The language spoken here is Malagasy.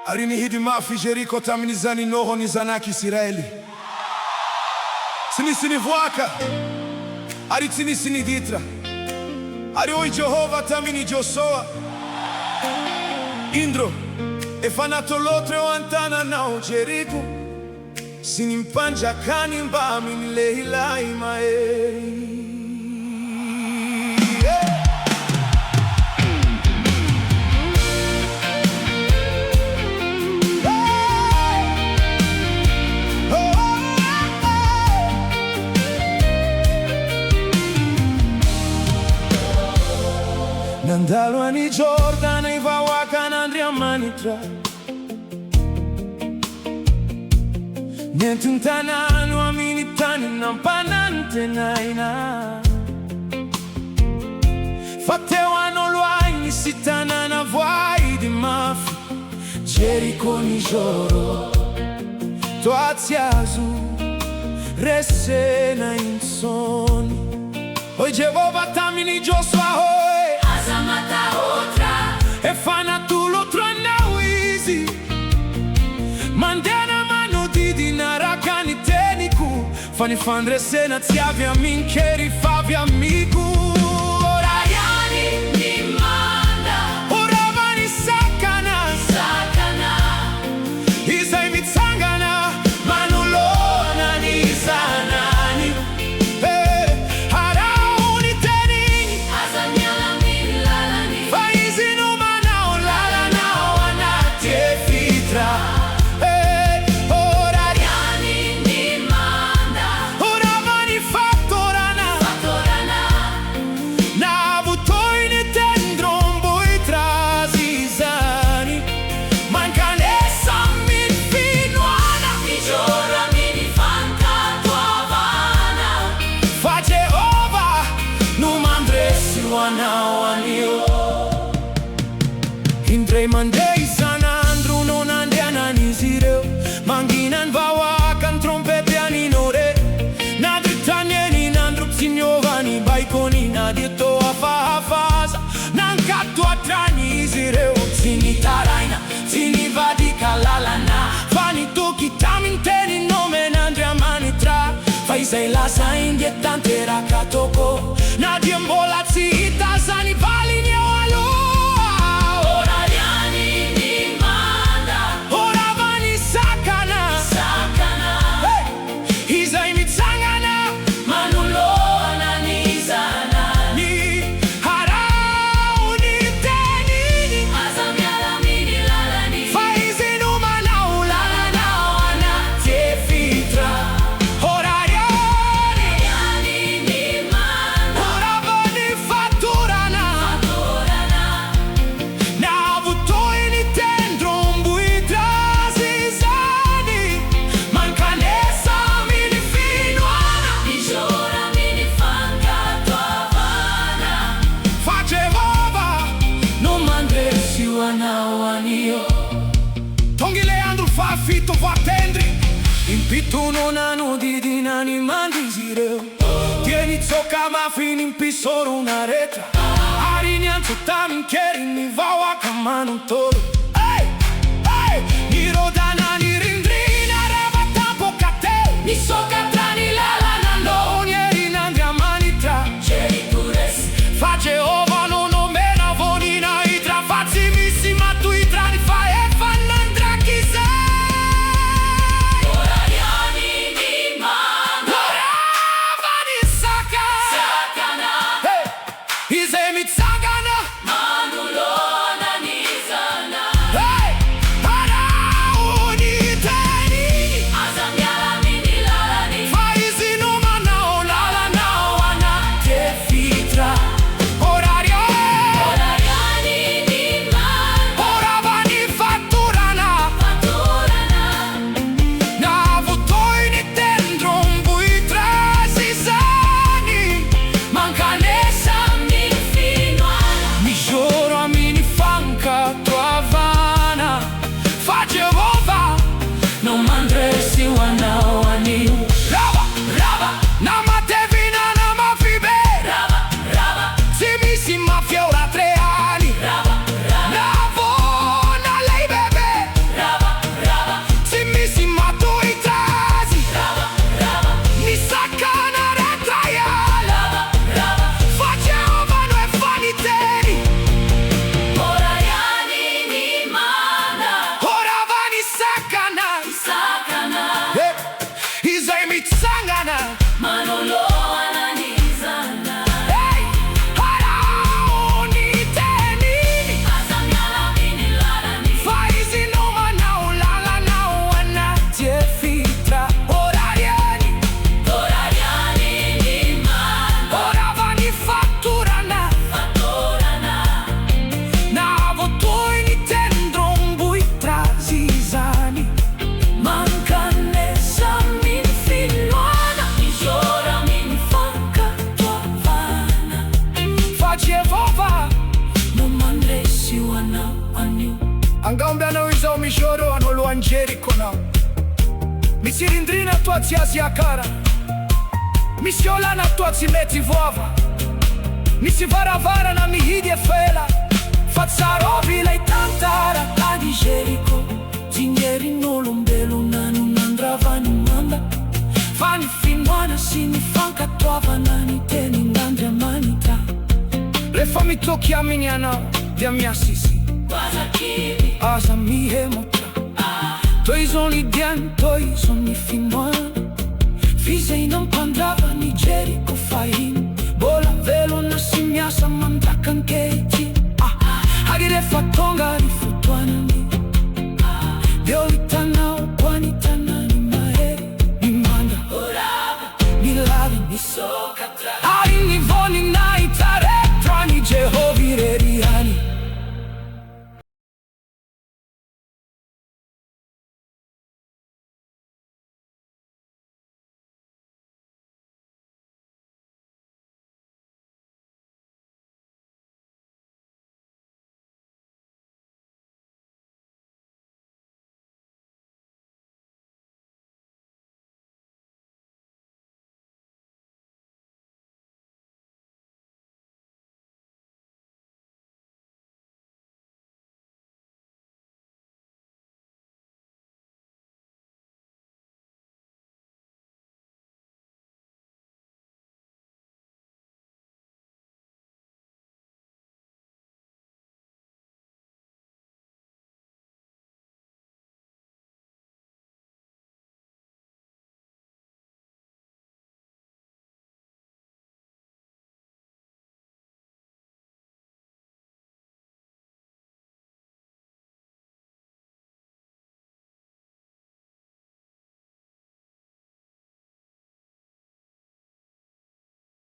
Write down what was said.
Arinihidi mafi Jeriko taminizani noho nizanaki Israeli. Sini vuaka. Ari sini ditra. Ari oi Jehova tamini Josoa. Indro. E fanato lotre o antana nao Jeriko. Sinimpanja kanimba min leila imae. Nandalo ni Jordan e vawaka nandria manitra. Nentuntanano aminitani nampanante naina. Fatewano luai nisitana na vuai di mafi. Jeriko ni joro toazi azu resena insoni. Oi Jehova tamini Joshua hoi Azamata outra e fanato l'altro nauizi. Mandena mano di narakani teniku. Fani fandre sena ziavi amin keri favi amigu. Orayani ni manda Oravani sakana Izai mitsangana manulona ni zanani. Harauni teni Azanyala milalani Faizi numa nao lala nao anatie fitra. Yani ni manda Oravani fattorana Fatorana Na butoine tendrombo i trasizani. Mancanessa min finoana Mijora mini fanta tua vana Fa Jehova nu mandresi wana wanio. Indrei mandei sanandru non andiana nisireu. Manginan vawakan trompete aninore. Nadritanieni nandru psignovani baikoni nadieto afasa. Nankatu atrani zireu zini taraina zini vadika lalana. Fani tuki taminteni nome nandria manitra. Faisei lasa indietante rakatoko. Nadiembola zita zani valini alo. Orayani ni manda Oravani sakana Sakana Izai mitsangana Manulona ni zanani ni harauni tenini. Azamyala mini lalani Faizi numa nao lala nao anatie fitra. Orayani Yani ni manda Oravani fatturana Fatorana Na butoini tendrombu i trasizani. Mancanessa mini finoana Mijora mini fanta tua vana Fa Jehova non mandresi wana wanio. Tongi Leandro fa fitto va tendri. In pittu non hanno di dinani mandi zireu. Tieni zocca ma fin in pisoro una retra. Arinian tutamin kerin ni vawa kamanu toro. Hey, hey, ni rodana ni rindrina rabata pokate. Ni sokatrani lalana no Onieri nandria manitra. Ceri pures Fa Jehova non ho meno vonina itra. Fazzi missi ma tu itra ni fa e fannandra chi sei. Orayani ni manda Oravani Sakana Hey, Izei mitsangana Manulona ni zanani anio Angambe anawizao mishoro anolo Angerico nao Misirindrina toatsy Aziakara Misiolana toatsy mety voava Misy varavarana mihidy efela Fa tsarovy ilay tantara any Jeriko Jingerin'olombelona no nandravany manda Fa ny finoana sy ny fankatoavana ny tenin'Andriamanitra Rehefa mitoky aminy anao dia miasisi Wazakiri Aza mihemotra Toy izao ny diany, toy izao ny finoana Fizay nampandrava ny Jeriko fahiny Bola velona sy miasa mandaka ankehitriny Hagi rehefa tonga